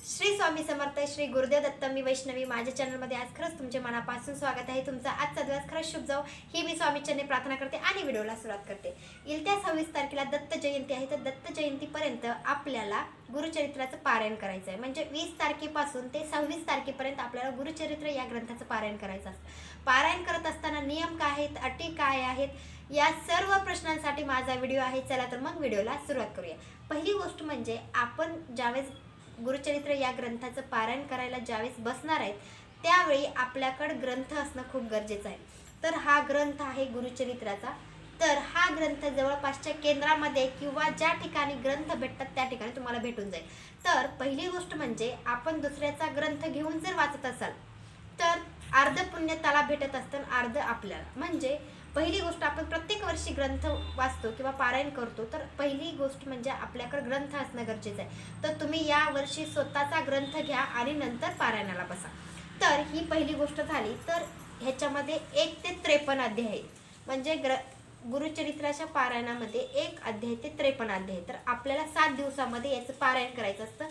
श्री स्वामी समर्थ, श्री गुरुदेव दत्त. मी वैष्णवी. माझ्या चॅनलमध्ये आज खरंच तुमचे मनापासून स्वागत आहे. तुमचा आजचा दिवस खरंच शुभ जाओ ही मी स्वामीचरणी प्रार्थना करते आणि व्हिडिओला सुरुवात करते. येईल त्या 26 तारखेला दत्त जयंती आहे. तर दत्त जयंतीपर्यंत आपल्याला गुरुचरित्राचं पारायण करायचं आहे. म्हणजे 20 तारखेपासून ते 26 तारखेपर्यंत आपल्याला गुरुचरित्र या ग्रंथाचं पारायण करायचं असतं. पारायण करत असताना नियम काय आहेत, अटी काय आहेत, या सर्व प्रश्नांसाठी माझा व्हिडिओ आहे. चला तर मग व्हिडिओला सुरुवात करूया. पहिली गोष्ट म्हणजे आपण ज्यावेळेस गुरुचरित्र या ग्रंथाचं पारायण करायला ज्यावेळेस बसणार आहेत त्यावेळी आपल्याकडे ग्रंथ असणं खूप गरजेचं आहे. तर हा ग्रंथ आहे गुरुचरित्राचा. तर हा ग्रंथ जवळपासच्या केंद्रामध्ये किंवा ज्या ठिकाणी ग्रंथ भेटतात त्या ठिकाणी तुम्हाला भेटून जाईल. तर पहिली गोष्ट म्हणजे आपण दुसऱ्याचा ग्रंथ घेऊन जर वाचत असाल तर अर्ध पुण्य त्याला भेटत असतं, अर्ध आपल्याला. म्हणजे पहिली गोष्ट, आपण प्रत्येक वर्षी ग्रंथ वाचतो किंवा पारायण करतो, तर पहिली गोष्ट म्हणजे आपल्याकडे ग्रंथ असणं गरजेचं आहे. तर तुम्ही या वर्षी स्वतःचा ग्रंथ घ्या आणि नंतर पारायणाला बसा. तर ही पहिली गोष्ट झाली. तर ह्याच्यामध्ये 1 ते 53 अध्याय आहेत. म्हणजे गुरुचरित्राच्या पारायणामध्ये 1 अध्याय ते 53 अध्याय. तर आपल्याला 7 दिवसामध्ये याचं पारायण करायचं असतं.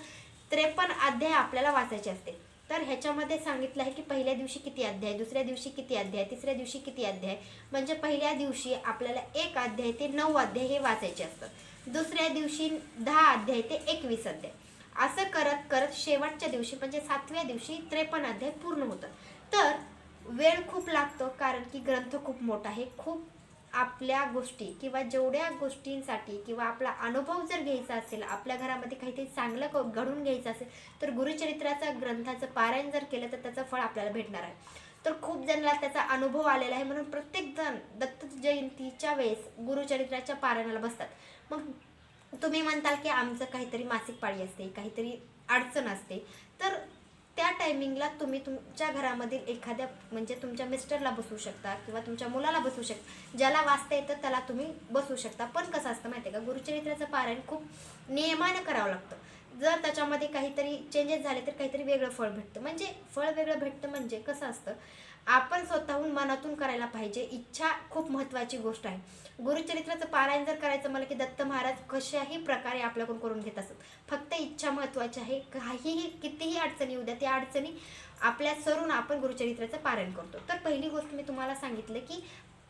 53 अध्याय आपल्याला वाचायचे असते. तर ह्याच्यामध्ये सांगितलं आहे की पहिल्या दिवशी किती अध्याय, दुसऱ्या दिवशी किती अध्याय, तिसऱ्या दिवशी किती अध्याय. म्हणजे पहिल्या दिवशी आपल्याला 1 अध्याय ते 9 अध्याय हे वाचायचे असतात. दुसऱ्या दिवशी 10 अध्याय ते 21 अध्याय. असं करत करत शेवटच्या दिवशी म्हणजे 7व्या दिवशी 53 अध्याय पूर्ण होतात. तर वेळ खूप लागतो, कारण की ग्रंथ खूप मोठा आहे. खूप आपल्या गोष्टी किंवा जेवढ्या गोष्टींसाठी किंवा आपला अनुभव जर घ्यायचा असेल, आपल्या घरामध्ये काहीतरी चांगलं घडून घ्यायचं असेल, तर गुरुचरित्राचा ग्रंथाचं पारायण जर केलं तर त्याचं फळ आपल्याला भेटणार आहे. तर खूप जणांना त्याचा अनुभव आलेला आहे, म्हणून प्रत्येक जण दत्त जयंतीच्या वेळेस गुरुचरित्राच्या पारायणाला बसतात. मग तुम्ही म्हणताल की आमचं काहीतरी मासिक पाळी असते, काहीतरी अडचण असते, तर त्या टायमिंगला तुम्ही तुमच्या घरामधील एखाद्या म्हणजे तुमच्या मिस्टरला बसवू शकता किंवा तुमच्या मुलाला बसवू शकता. ज्याला वाचता येतं त्याला तुम्ही बसवू शकता. पण कसं असतं माहिती आहे का, गुरुचरित्राचं पारायण खूप नियमानं करावं लागतं. जर त्याच्यामध्ये काहीतरी चेंजेस झाले तर काहीतरी वेगळं फळ भेटतं. म्हणजे फळ वेगळं भेटतं म्हणजे कसं असतं, आपण स्वतःहून मनातून करायला पाहिजे. इच्छा खूप महत्त्वाची गोष्ट आहे. गुरुचरित्राचं पारायण जर करायचं मला की दत्त महाराज कशाही प्रकारे आपल्याकडून करून घेत असतात. फक्त इच्छा महत्त्वाची आहे. काहीही कितीही अडचणी येऊ द्या, त्या अडचणी आपल्या सरून आपण गुरुचरित्राचं पारायण करतो. तर पहिली गोष्ट मी तुम्हाला सांगितलं की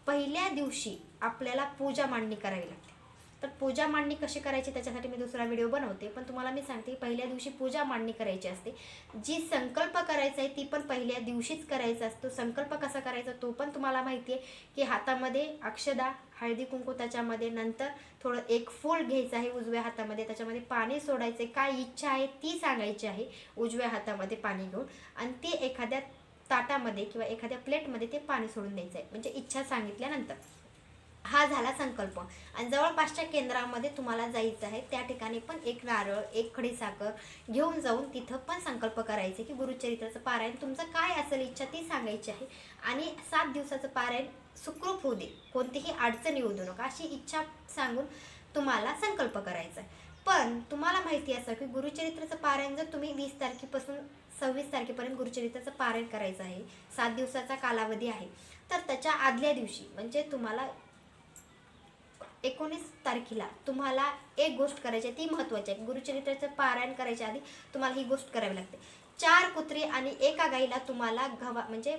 पहिल्या दिवशी आपल्याला पूजा मांडणी करावी लागते. तर पूजा मांडणी कशी करायची त्याच्यासाठी मी दुसरा व्हिडिओ बनवते. पण तुम्हाला मी सांगते, पहिल्या दिवशी पूजा मांडणी करायची असते. जी संकल्प करायचा आहे ती पण पहिल्या दिवशीच करायचा असतो. संकल्प कसा करायचा तो पण तुम्हाला माहिती आहे की हातामध्ये अक्षदा, हळदी कुंकू, त्याच्यामध्ये नंतर थोडं 1 फूल घ्यायचं आहे उजव्या हातामध्ये, त्याच्यामध्ये पाणी सोडायचं आहे. काय इच्छा आहे ती सांगायची आहे उजव्या हातामध्ये पाणी घेऊन, आणि ती एखाद्या ताटामध्ये किंवा एखाद्या प्लेटमध्ये ते पाणी सोडून द्यायचं आहे. म्हणजे इच्छा सांगितल्यानंतर हा झाला संकल्प. आणि जवळपासच्या केंद्रामध्ये तुम्हाला जायचं आहे, त्या ठिकाणी पण 1 नारळ, 1 खडीसाखर घेऊन जाऊन तिथं पण संकल्प करायचे की गुरुचरित्राचं पारायण तुमचं काय असेल इच्छा ती सांगायची आहे. आणि 7 दिवसाचं पारायण सुखरूप होऊ दे, कोणतीही अडचण येऊ देऊ नका, अशी इच्छा सांगून तुम्हाला संकल्प करायचा आहे. पण तुम्हाला माहिती असं की गुरुचरित्राचं पारायण जर तुम्ही 20 तारखेपासून 26 तारखेपर्यंत गुरुचरित्राचं पारायण करायचं आहे, 7 दिवसाचा कालावधी आहे. तर त्याच्या आदल्या दिवशी म्हणजे तुम्हाला 19 तारखेला तुम्हाला एक गोष्ट करायची आहे, ती महत्त्वाची आहे. गुरुचरित्राचं पारायण करायच्या आधी तुम्हाला ही गोष्ट करावी लागते. 4 कुत्री आणि 1 गाईला तुम्हाला म्हणजे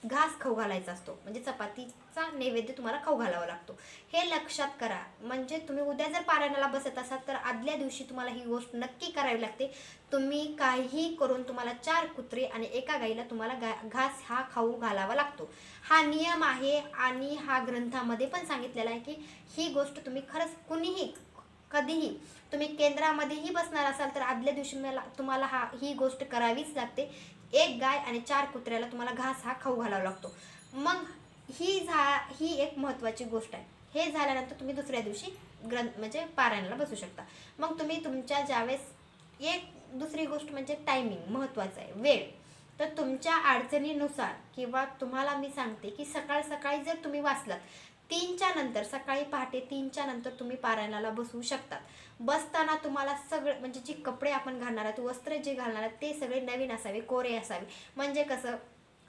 घास खाऊ घालायचा असतो. म्हणजे चपातीचा नैवेद्य तुम्हाला खाऊ घालावा लागतो. हे लक्षात करा. म्हणजे तुम्ही उद्या जर पारायणाला बसत असाल तर आदल्या दिवशी तुम्हाला ही गोष्ट नक्की करावी लागते. तुम्ही काहीही करून तुम्हाला 4 कुत्री आणि 1 गाईला तुम्हाला घास हा खाऊ घालावा लागतो. हा नियम आहे. आणि हा ग्रंथामध्ये पण सांगितलेला आहे की ही गोष्ट तुम्ही खरंच कुणीही कधीही तुम्ही केंद्रामध्येही बसणार असाल तर आदल्या दिवशी तुम्हाला ही गोष्ट करावीच लागते. 1 गाय आणि 4 कुत्र्याला तुम्हाला घास हा खाऊ घालावा लागतो. मग ही एक महत्त्वाची गोष्ट आहे. हे झाल्यानंतर तुम्ही दुसऱ्या दिवशी म्हणजे पारायणाला बसू शकता. मग तुम्ही तुमच्या ज्यावेळेस एक दुसरी गोष्ट म्हणजे टायमिंग महत्त्वाचं आहे, वेळ. तर तुमच्या अडचणीनुसार किंवा तुम्हाला मी सांगते की सकाळ सकाळी जर तुम्ही वाचलात 3च्या नंतर, सकाळी पहाटे 3च्या नंतर तुम्ही पारायणाला बसवू शकतात. बसताना तुम्हाला सगळं म्हणजे जे कपडे आपण घालणार आहोत, वस्त्र जे घालणार आहेत ते सगळे नवीन असावे, कोरे असावे. म्हणजे कसं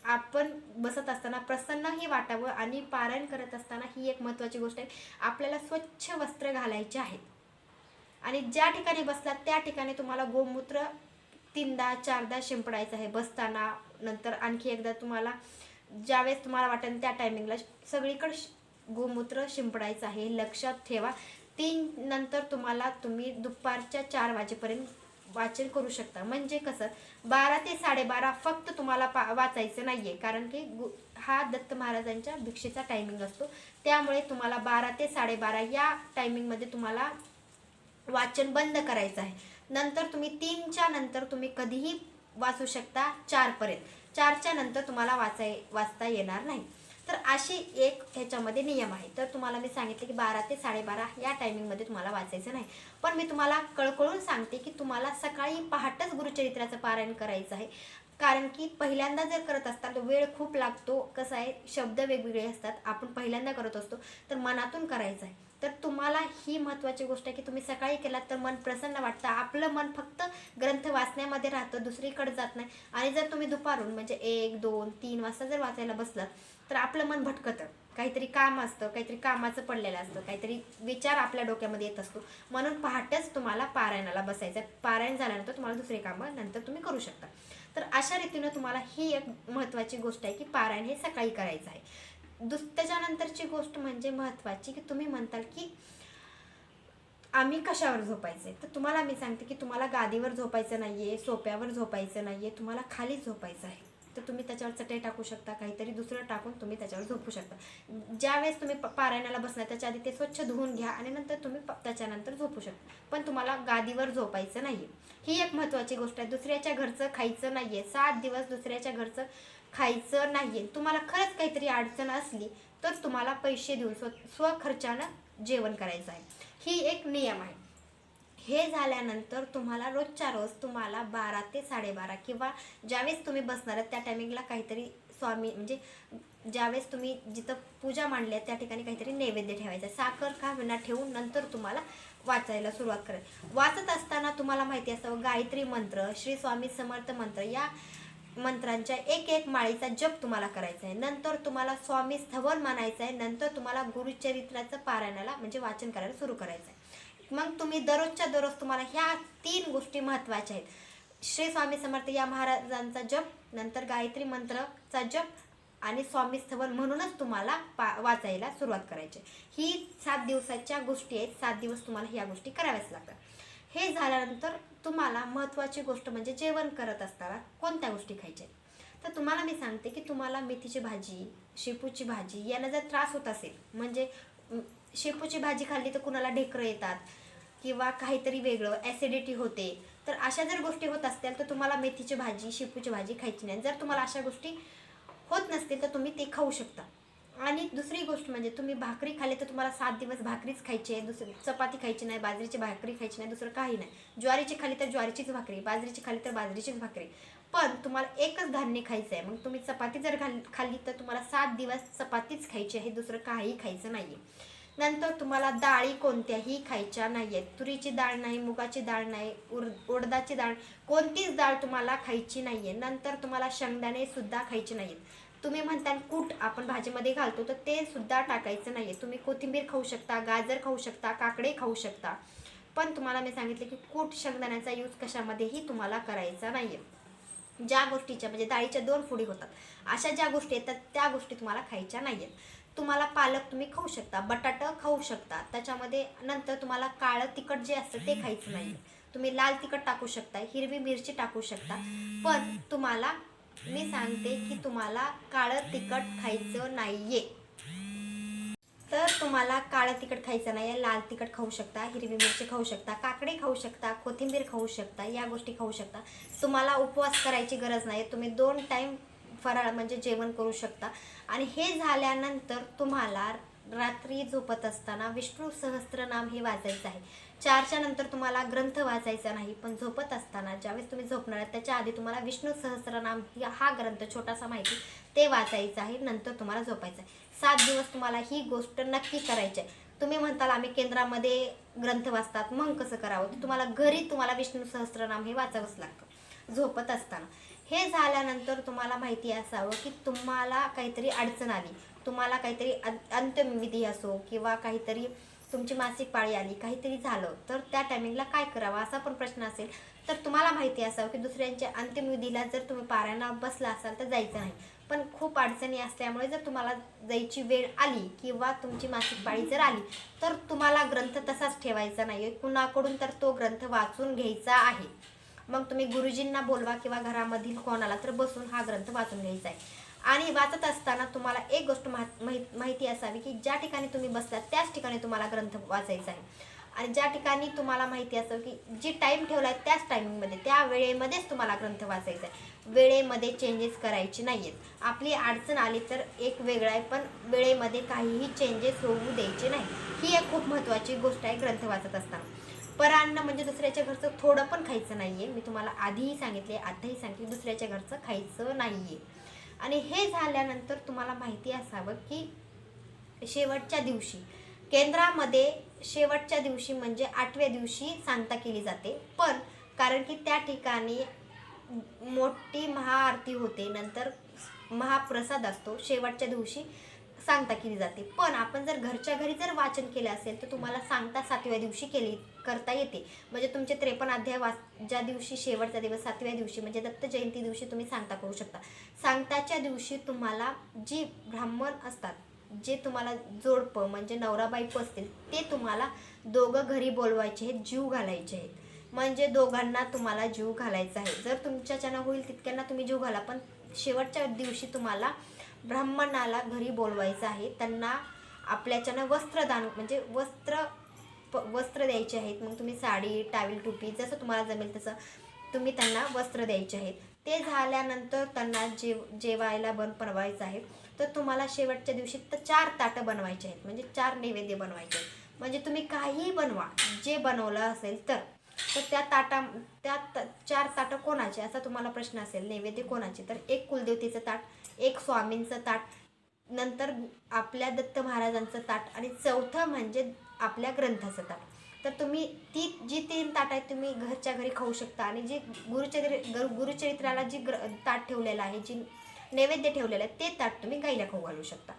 आपण बसत असताना प्रसन्नही वाटावं. आणि पारायण करत असताना ही एक महत्त्वाची गोष्ट आहे, आपल्याला स्वच्छ वस्त्र घालायचे आहेत. आणि ज्या ठिकाणी बसलात त्या ठिकाणी तुम्हाला गोमूत्र 3दा 4दा शिंपडायचं आहे बसताना. नंतर आणखी एकदा तुम्हाला ज्यावेळेस तुम्हाला वाटेल त्या टायमिंगला सगळीकडे गोमूत्र शिंपडायचं आहे, लक्षात ठेवा. 3 नंतर तुम्ही दुपारच्या 4 वाजेपर्यंत वाचन करू शकता. म्हणजे कसं 12 ते 12:30 फक्त तुम्हाला वाचायचं नाहीये, कारण की हा दत्त महाराजांच्या भिक्षेचा टायमिंग असतो. त्यामुळे तुम्हाला 12 ते 12:30 या टायमिंगमध्ये तुम्हाला वाचन बंद करायचं आहे. नंतर तुम्ही 3च्या नंतर तुम्ही कधीही वाचू शकता 4पर्यंत. 4च्या नंतर तुम्हाला वाचता येणार नाही. तर अशी एक ह्याच्यामध्ये नियम आहे. तर तुम्हाला मी सांगितले की 12 ते 12:30 या टायमिंगमध्ये तुम्हाला वाचायचं नाही. पण मी तुम्हाला कळकळून सांगते की तुम्हाला सकाळी पहाटच गुरुचरित्राचं पारायण करायचं आहे. कारण की पहिल्यांदा जर करत असताल तर वेळ खूप लागतो. कसं आहे, शब्द वेगवेगळे असतात, आपण पहिल्यांदा करत असतो, तर मनातून करायचं आहे. तर तुम्हाला ही महत्त्वाची गोष्ट आहे की तुम्ही सकाळी केलात तर मन प्रसन्न वाटतं. आपलं मन फक्त ग्रंथ वाचण्यामध्ये राहतं, दुसरीकडे जात नाही. आणि जर तुम्ही दुपारून म्हणजे 1, 2, 3 वाजता जर वाचायला बसलात तर आपलं मन भटकतं. काहीतरी काम असतं, काहीतरी कामाचं पडलेलं असतं, काहीतरी विचार आपल्या डोक्यामध्ये येत असतो. म्हणून पहाटेच तुम्हाला पारायणाला बसायचं. पारायण झाल्यानंतर तुम्हाला दुसरे कामं नंतर तुम्ही करू शकता. तर अशा रीतीनं तुम्हाला ही एक महत्त्वाची गोष्ट आहे की पारायण हे सकाळी करायचं आहे. त्याच्यानंतरची गोष्ट म्हणजे महत्त्वाची की तुम्ही म्हणताल की आम्ही कशावर झोपायचे, तर तुम्हाला मी सांगते की तुम्हाला गादीवर झोपायचं नाहीये, सोप्यावर झोपायचं नाहीये, तुम्हाला खाली झोपायचं आहे. तर तुम्ही त्याच्यावर चटई टाकू शकता, काहीतरी दुसरं टाकून तुम्ही त्याच्यावर झोपू शकता. ज्यावेळेस तुम्ही पारायणाला बसणार त्याच्या आधी ते स्वच्छ धुवून घ्या आणि नंतर तुम्ही त्याच्यानंतर झोपू शकता. पण तुम्हाला गादीवर झोपायचं नाहीये. ही एक महत्त्वाची गोष्ट आहे. दुसऱ्याच्या घरचं खायचं नाहीये. 7 दिवस दुसऱ्याच्या घरचं खायचं नाहीये. तुम्हाला खरंच काहीतरी अडचण असली तर तुम्हाला पैसे देऊन स्वखर्चानं जेवण करायचं आहे. ही एक नियम आहे. हे झाल्यानंतर तुम्हाला रोजच्या रोज तुम्हाला 12 ते 12:30 किंवा ज्यावेळेस तुम्ही बसणार त्या टायमिंगला काहीतरी स्वामी म्हणजे ज्यावेळेस तुम्ही जिथं पूजा मांडली त्या ठिकाणी काहीतरी नैवेद्य ठेवायचा. साखर का विना ठेवून नंतर तुम्हाला वाचायला सुरुवात करायची. वाचत असताना तुम्हाला माहिती असावं गायत्री मंत्र, श्री स्वामी समर्थ मंत्र या मंत्रांच्या एक माळीचा जप तुम्हाला करायचा आहे. नंतर तुम्हाला स्वामी स्थवन मानायचं आहे. नंतर तुम्हाला गुरुचरित्राचं पारायणाला म्हणजे वाचन करायला सुरू करायचं आहे. मग तुम्ही दररोजच्या दररोज तुम्हाला ह्या 3 गोष्टी महत्त्वाच्या आहेत. श्री स्वामी समर्थ या महाराजांचा जप, नंतर गायत्री मंत्राचा जप आणि स्वामी स्थवन म्हणूनच तुम्हाला वाचायला सुरुवात करायची. ही 7 दिवसाच्या गोष्टी आहेत. 7 दिवस तुम्हाला ह्या गोष्टी कराव्याच लागतात. हे झाल्यानंतर तुम्हाला महत्त्वाची गोष्ट म्हणजे जेवण करत असताना कोणत्या गोष्टी खायच्या. तर तुम्हाला मी सांगते की तुम्हाला मेथीची भाजी, शेपूची भाजी यांना जर त्रास होत असेल, म्हणजे शेपूची भाजी खाल्ली तर कुणाला ढेकरं येतात किंवा काहीतरी वेगळं ॲसिडिटी होते, तर अशा जर गोष्टी होत असतील तर तुम्हाला मेथीची भाजी, शेपूची भाजी खायची नाही. जर तुम्हाला अशा गोष्टी होत नसतील तर तुम्ही ते खाऊ शकता. आणि दुसरी गोष्ट म्हणजे तुम्ही भाकरी खाल्ली तर तुम्हाला 7 दिवस भाकरीच खायची आहे. दुसरी चपाती खायची नाही, बाजरीची भाकरी खायची नाही, दुसरं काही नाही. ज्वारीची खाल्ली तर ज्वारीचीच भाकरी, बाजरीची खाल्ली तर बाजरीचीच भाकरी. पण तुम्हाला एकच धान्य खायचं आहे. मग तुम्ही चपाती जर खाल्ली तर तुम्हाला 7 दिवस चपातीच खायची आहे, दुसरं काही खायचं नाही आहे. नंतर तुम्हाला डाळी कोणत्याही खायच्या नाही आहेत. तुरीची डाळ नाही, मुगाची डाळ नाही, उडदाची डाळ, कोणतीच डाळ तुम्हाला खायची नाही आहे. नंतर तुम्हाला शेंगदाणे सुद्धा खायचे नाही आहेत. तुम्ही म्हणता कूट आपण भाजीमध्ये घालतो तर ते सुद्धा टाकायचं नाही आहे. तुम्ही कोथिंबीर खाऊ शकता, गाजर खाऊ शकता, काकडे खाऊ शकता. पण तुम्हाला मी सांगितले की कूट शेंगदाण्याचा यूज कशामध्येही तुम्हाला करायचा नाही आहे. ज्या गोष्टीच्या म्हणजे डाळीच्या 2 फोडी होतात अशा ज्या गोष्टी येतात त्या गोष्टी तुम्हाला खायच्या नाही आहेत. तुम्हाला पालक तुम्ही खाऊ शकता, बटाटा खाऊ शकता. त्याच्यामध्ये नंतर तुम्हाला काळं तिखट जे असतं ते खायचं नाही. तुम्ही लाल तिखट टाकू शकता, हिरवी मिरची टाकू शकता. पण तुम्हाला मी सांगते की तुम्हाला काळं तिखट खायचं नाहीये. तर तुम्हाला काळं तिखट खायचं नाही आहे. लाल तिखट खाऊ शकता, हिरवी मिरची खाऊ शकता, काकडे खाऊ शकता, कोथिंबीर खाऊ शकता, या गोष्टी खाऊ शकता. तुम्हाला उपवास करायची गरज नाही. तुम्ही 2 टाईम फराळ म्हणजे जेवण करू शकता. आणि हे झाल्यानंतर तुम्हाला रात्री झोपत असताना विष्णू सहस्त्रनाम हे वाचायचं आहे. 4च्या नंतर तुम्हाला ग्रंथ वाचायचा नाही. पण झोपत असताना ज्यावेळेस तुम्ही झोपणार आहात त्याच्या आधी तुम्हाला विष्णू सहस्त्रनाम हा ग्रंथ छोटासा माहिती ते वाचायचं आहे. नंतर तुम्हाला झोपायचं आहे. 7 दिवस तुम्हाला ही गोष्ट नक्की करायची आहे. तुम्ही म्हणताल आम्ही केंद्रामध्ये ग्रंथ वाचतात मग कसं करावं, तर तुम्हाला घरी तुम्हाला विष्णू सहस्त्रनाम हे वाचावंच लागतं झोपत असताना. हे झाल्यानंतर तुम्हाला माहिती असावं की तुम्हाला काहीतरी अडचण आली, तुम्हाला काहीतरी अंत्यविधी असो किंवा काहीतरी तुमची मासिक पाळी आली, काहीतरी झालं तर त्या टायमिंगला काय करावं असा पण प्रश्न असेल तर तुम्हाला माहिती असावं की दुसऱ्यांच्या अंतिम विधीला जर तुम्ही पारायणाला बसला असाल तर जायचं नाही. पण खूप अडचणी असल्यामुळे जर तुम्हाला जायची वेळ आली किंवा तुमची मासिक पाळी जर आली तर तुम्हाला ग्रंथ तसाच ठेवायचा नाही आहे, कुणाकडून तर तो ग्रंथ वाचून घ्यायचा आहे. मग तुम्ही गुरुजींना बोलवा किंवा घरामधील कोणाला तर बसून हा ग्रंथ वाचून घ्यायचा आहे. आणि वाचत असताना तुम्हाला एक गोष्ट माहिती असावी की ज्या ठिकाणी तुम्ही बसलात त्याच ठिकाणी तुम्हाला ग्रंथ वाचायचा आहे. आणि ज्या ठिकाणी तुम्हाला माहिती असावं की जी टाईम ठेवला आहे त्याच टायमिंगमध्ये त्या वेळेमध्येच तुम्हाला ग्रंथ वाचायचा आहे. वेळेमध्ये चेंजेस करायचे नाही आहेत. आपली अडचण आली तर एक वेगळा आहे, पण वेळेमध्ये काहीही चेंजेस होऊ द्यायचे नाही. ही एक खूप महत्त्वाची गोष्ट आहे ग्रंथ वाचत असताना. परान्न म्हणजे दुसऱ्याच्या घरचं थोडं पण खायचं नाही आहे. मी तुम्हाला आधीही सांगितले, आताही सांगितले, दुसऱ्याच्या घरचं खायचं नाही आहे. आणि हे झाल्यानंतर तुम्हाला माहिती असावं की शेवटच्या दिवशी केंद्रामध्ये शेवटच्या दिवशी म्हणजे 8व्या दिवशी सांगता केली जाते. पण कारण की त्या ठिकाणी मोठी महाआरती होते, नंतर महाप्रसाद असतो, शेवटच्या दिवशी सांगता केली जाते. पण आपण जर घरच्या घरी जर वाचन केलं असेल तर तुम्हाला सांगता 7व्या दिवशी करता येते. म्हणजे तुमचे 53 अध्याय ज्या दिवशी शेवटचा दिवस 7व्या दिवशी म्हणजे दत्त जयंती दिवशी तुम्ही सांगता करू शकता. सांगताच्या दिवशी तुम्हाला जी ब्राह्मण असतात, जे तुम्हाला जोडपं म्हणजे नवरा बायको असतील, ते तुम्हाला दोघं घरी बोलवायचे आहेत, जीव घालायचे आहेत. म्हणजे दोघांना तुम्हाला जीव घालायचा आहे. जर तुमच्याच्यानं होईल तितक्यांना तुम्ही जीव घाला, पण शेवटच्या दिवशी तुम्हाला ब्राह्मणाला घरी बोलवायचं आहे. त्यांना आपल्याच्यानं वस्त्रदान म्हणजे वस्त्र द्यायचे आहेत. मग तुम्ही साडी, टावेल, टोपी जसं तुम्हाला जमेल तसं तुम्ही त्यांना वस्त्र द्यायचे आहेत. ते झाल्यानंतर त्यांना जेवायला बनवायचं आहे. तर तुम्हाला शेवटच्या दिवशी तर 4 ताटं बनवायचे आहेत, म्हणजे 4 नैवेद्य बनवायचे आहेत. म्हणजे तुम्ही काहीही बनवा, जे बनवलं असेल तर त्या 4 ताटं कोणाचे असा तुम्हाला प्रश्न असेल, नैवेद्य कोणाचे, तर एक कुलदेवतेचं ताट, एक स्वामींचं ताट, नंतर आपल्या दत्त महाराजांचं ताट आणि चौथं म्हणजे आपल्या ग्रंथाचं ताट. तर तुम्ही जी 3 ताट आहेत तुम्ही घरच्या घरी खाऊ शकता. आणि जे गुरुचरित्राला जी ताट ठेवलेलं आहे, जी नैवेद्य ठेवलेलं आहे, ते ताट तुम्ही गाईला खाऊ घालू शकता.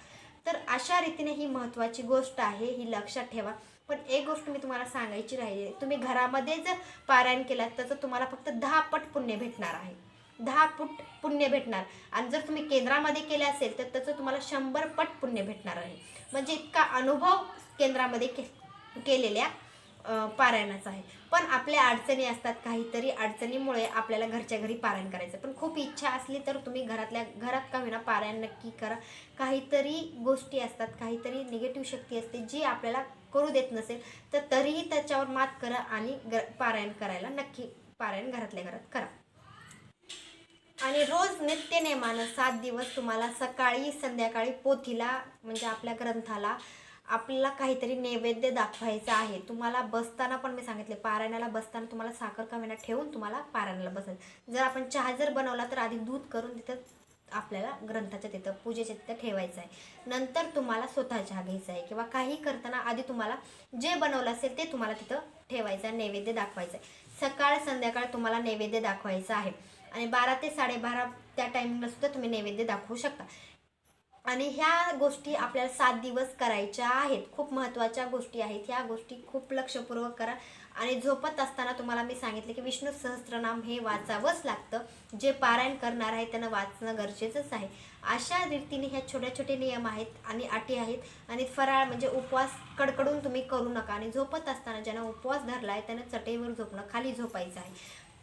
तर अशा रीतीने ही महत्त्वाची गोष्ट आहे, ही लक्षात ठेवा. पण एक गोष्ट मी तुम्हाला सांगायची राहिली, तुम्ही घरामध्ये जर पारायण केलात त्याचं तुम्हाला फक्त 10 पट पुण्य भेटणार आहे. 10 पट पुण्य भेटणार. आणि जर तुम्ही केंद्रामध्ये केले असेल तर त्याचं तुम्हाला 100 पट पुण्य भेटणार आहे. म्हणजे इतका अनुभव केंद्रामध्ये केलेल्या पारायणाचा आहे. पण आपल्या अडचणी असतात, काहीतरी अडचणीमुळे आपल्याला घरच्या घरी पारायण करायचं. पण खूप इच्छा असली तर तुम्ही घरात का होईना पारायण नक्की करा. काहीतरी गोष्टी असतात, काहीतरी निगेटिव्ह शक्ती असते जी आपल्याला करू देत नसेल तर तरीही त्याच्यावर मात करा आणि पारायण करायला नक्की पारायण घरातल्या घरात करा. आणि रोज नित्यनेमानं 7 दिवस तुम्हाला सकाळी संध्याकाळी पोथीला म्हणजे आपल्या ग्रंथाला आपल्याला काहीतरी नैवेद्य दाखवायचा आहे. तुम्हाला बसताना पण मी सांगितले, पारायणाला बसताना तुम्हाला साखर का विना ठेवून तुम्हाला पारायणाला बसायचं. जर आपण चहा जर बनवला तर आधी दूध करून तिथं आपल्याला ग्रंथाच्या तिथं पूजेच्या तिथं ठेवायचं आहे. नंतर तुम्हाला स्वतः चहा घ्यायचा आहे किंवा काही करताना आधी तुम्हाला जे बनवलं असेल ते तुम्हाला तिथं ठेवायचं आहे, नैवेद्य दाखवायचं आहे. सकाळ संध्याकाळ तुम्हाला नैवेद्य दाखवायचं आहे. आणि 12 ते 12:30 त्या टायमिंगला सुद्धा तुम्ही नैवेद्य दाखवू शकता. आणि ह्या गोष्टी आपल्याला 7 दिवस करायच्या आहेत. खूप महत्त्वाच्या गोष्टी आहेत. ह्या गोष्टी खूप लक्षपूर्वक करा. आणि झोपत असताना तुम्हाला मी सांगितले की विष्णू सहस्त्रनाम हे वाचावंच लागतं. जे पारायण करणार आहे त्यांना वाचणं गरजेचंच आहे. अशा रीतीने ह्या छोटे छोटे नियम आहेत आणि अटी आहेत. आणि फराळ म्हणजे उपवास कडकडून तुम्ही करू नका. आणि झोपत असताना ज्यांना उपवास धरला आहे त्यानं चटईवर झोपणं, खाली झोपायचं आहे.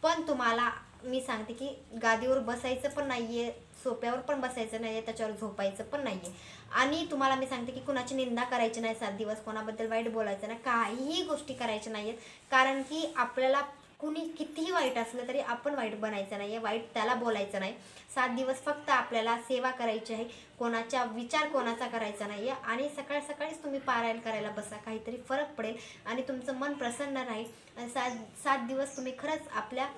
पण तुम्हाला मी सांगते की गादीवर बसायचं पण नाही आहे, सोप्यावर पण बसायचं नाही आहे, त्याच्यावर झोपायचं पण नाही आहे. आणि तुम्हाला मी सांगते की कुणाची निंदा करायची नाही 7 दिवस, कोणाबद्दल वाईट बोलायचं नाही, काहीही गोष्टी करायच्या नाही आहेत. कारण की आपल्याला कुणी कितीही वाईट असलं तरी आपण वाईट बनायचं नाही आहे, वाईट त्याला बोलायचं नाही. 7 दिवस फक्त आपल्याला सेवा करायची आहे, कोणाचा विचार कोणाचा करायचा नाही आहे. आणि सकाळीच तुम्ही पारायण करायला बसा, काहीतरी फरक पडेल आणि तुमचं मन प्रसन्न राहील. आणि 7 दिवस तुम्ही खरंच आपल्या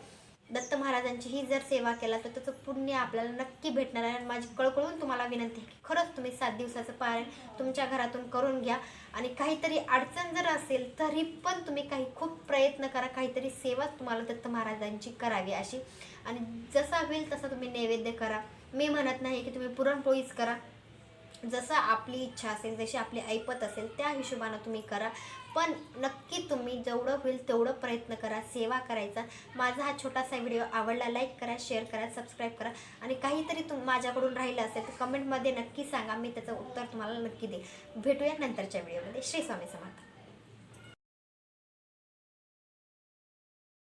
दत्त महाराजांची ही जर सेवा केला तर त्याचं पुण्य आपल्याला नक्की भेटणार आहे. माझी कळकळून तुम्हाला विनंती आहे की खरंच तुम्ही 7 दिवसाचं पारायण तुमच्या घरातून करून घ्या. आणि काहीतरी अडचण जर असेल तरी पण तुम्ही खूप प्रयत्न करा, काहीतरी सेवा तुम्हाला दत्त महाराजांची करावी अशी. आणि जसा होईल तसा तुम्ही नैवेद्य करा. मी म्हणत नाही की तुम्ही पुरणपोळीच करा, जसं आपली इच्छा असेल, जशी आपली ऐपत असेल त्या हिशोबानं तुम्ही करा. पण नक्की तुम्ही जेवढं होईल तेवढं प्रयत्न करा सेवा करायचा. माझा हा छोटासा व्हिडिओ आवडला, लाईक करा, शेअर करा, सबस्क्राईब करा. आणि काहीतरी माझ्याकडून राहिलं असेल तर कमेंटमध्ये नक्की सांगा, मी त्याचं उत्तर तुम्हाला नक्की देईन. भेटूया नंतरच्या व्हिडिओमध्ये. श्री स्वामी समर्थ.